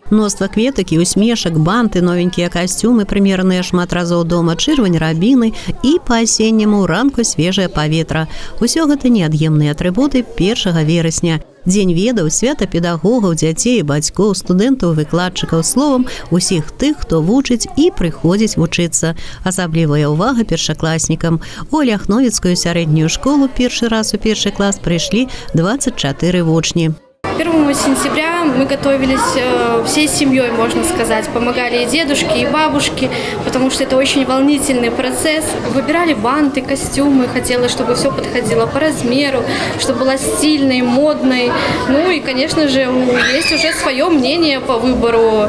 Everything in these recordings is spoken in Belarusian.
Мноства кветак і усмешак, банты, новенькія касцюмы, прымераныя шмат разоў дома, чырвань рабіны і па-асенняму ранку свежае паветра. Усё гэта неад'емныя атрыбуты 1 верасня. Дзень ведаў, свята педагогаў, дзяцей, бацькоў, студэнтаў, выкладчыкаў, словам, усіх тых, хто вучыць і прыходзіць вучыцца. Асаблівая ўвага першакласнікам. У Ляхновіцкую сярэднюю школу першы раз у першы клас прыйшлі 24 вучні. 1 сентября мы готовились всей семьей, можно сказать. Помогали и дедушки, и бабушки, потому что это очень волнительный процесс. Выбирали банты, костюмы. Хотелось, чтобы все подходило по размеру, чтобы было стильной, модной. Ну и, конечно же, есть уже свое мнение по выбору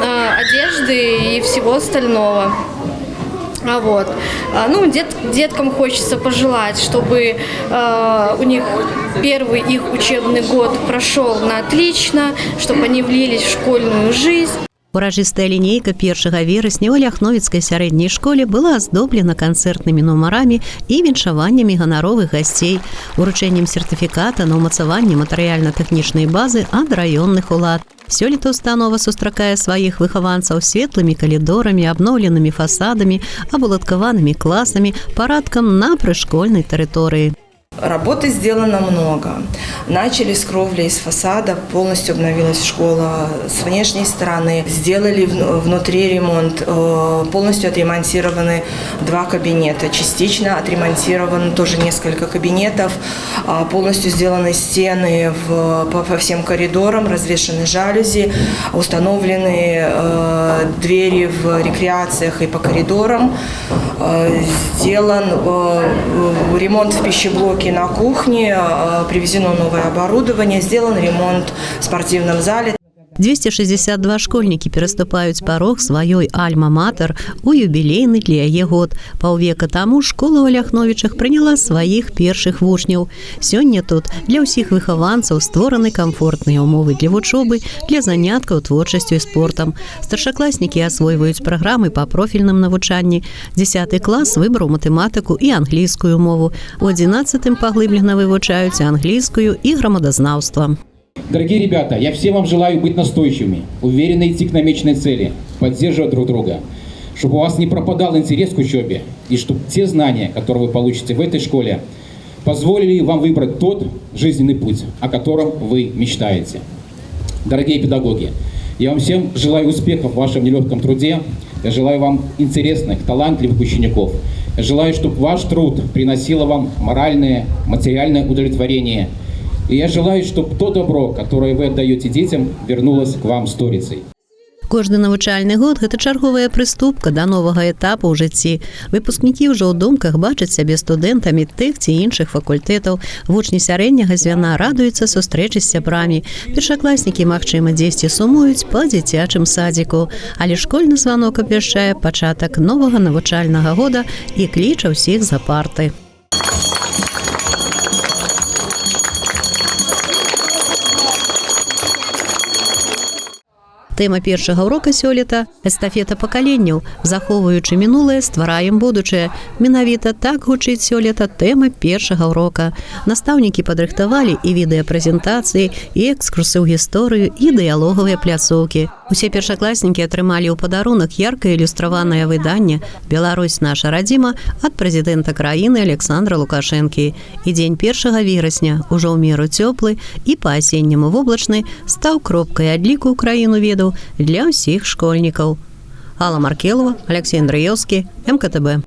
одежды и всего остального. Вот. Ну, деткам хочется пожелать, чтобы у них первый их учебный год прошел на отлично, чтобы они влились в школьную жизнь. Уражыстая лінейка 1 верасня ў Ляхновіцкай сярэдняй школе была аздоблена канцэртнымі нумарамі і віншаваннямі ганаровых гасцей, уручэннем сертыфіката на ўмацаванне матэрыяльна-тэхнічнай базы ад раённых улад. Сёлета установа сустракае сваіх выхаванцаў светлымі калідорамі, абноўленымі фасадамі, абуладкаванымі класамі, парадкам на прышкольнай тэрыторыі. Работы сделано много. Начали с кровли, из фасада, полностью обновилась школа с внешней стороны. Сделали внутри ремонт, полностью отремонтированы 2 кабинета. Частично отремонтировано тоже несколько кабинетов. Полностью сделаны стены по всем коридорам, развешаны жалюзи, установлены двери в рекреациях и по коридорам. Сделан ремонт в пищеблоке на кухне, привезено новое оборудование, сделан ремонт в спортивном зале. 262 школьнікі пераступаюць парог сваёй альма-матэр у юбілейны для яе год. Паўвека таму школа ў Ляхновічах прыняла сваіх першых вучняў. Сёння тут для ўсіх выхаванцаў створаны камфортныя ўмовы для вучобы, для заняткаў творчасцю і спортам. Старшакласнікі асвойваюць праграмы па профільным навучанні. 10 клас выбраў матэматыку і англійскую мову. У 11-м паглыблена вывучаюць англійскую і грамадазнаўства. Дорогие ребята, я всем вам желаю быть настойчивыми, уверенно идти к намеченной цели, поддерживать друг друга, чтобы у вас не пропадал интерес к учебе, и чтобы те знания, которые вы получите в этой школе, позволили вам выбрать тот жизненный путь, о котором вы мечтаете. Дорогие педагоги, я вам всем желаю успехов в вашем нелегком труде, я желаю вам интересных, талантливых учеников, я желаю, чтобы ваш труд приносил вам моральное, материальное удовлетворение. И я желаю, чтобы то добро, которое вы отдаете детям, вернулось к вам сторицей. Кожны навучальны год – гэта чарговая прыступка да новага этапу ў жыцці. Выпускнікі ўжо ў думках бачаць сябе студэнтамі тых ці іншых факультэтаў. Вучні сярэдняга звяна радуюцца сустрэчы з сябрамі. Першакласнікі, магчыма, дзесьці сумуюць па дзіцячым садзіку. Але школьны званок абвяшчае пачатак новага навучальнага года і кліча ўсіх за парты. Тэма першага ўрока сёлета – эстафета пакаленняў. Захоўваючы мінулае, ствараем будучае. Менавіта так гучыць сёлета тэма першага ўрока. Настаўнікі падрыхтавалі і відэапрэзентацыі, і экскурсы ў гісторыю, і дыялогавыя пляцоўкі. Усе першакласнікі атрымалі ў падарунак яркае ілюстраванае выданне «Беларусь наша радзіма» ад прэзідэнта краіны Александра Лукашэнкі. І дзень 1 верасня, ужо ў меру цёплы і па-асенняму воблачны, стаў кропкай адліку ў краіну ведаў для ўсіх школьнікаў. Алла Маркелова, Алексей Андраёўскі, МКТБ.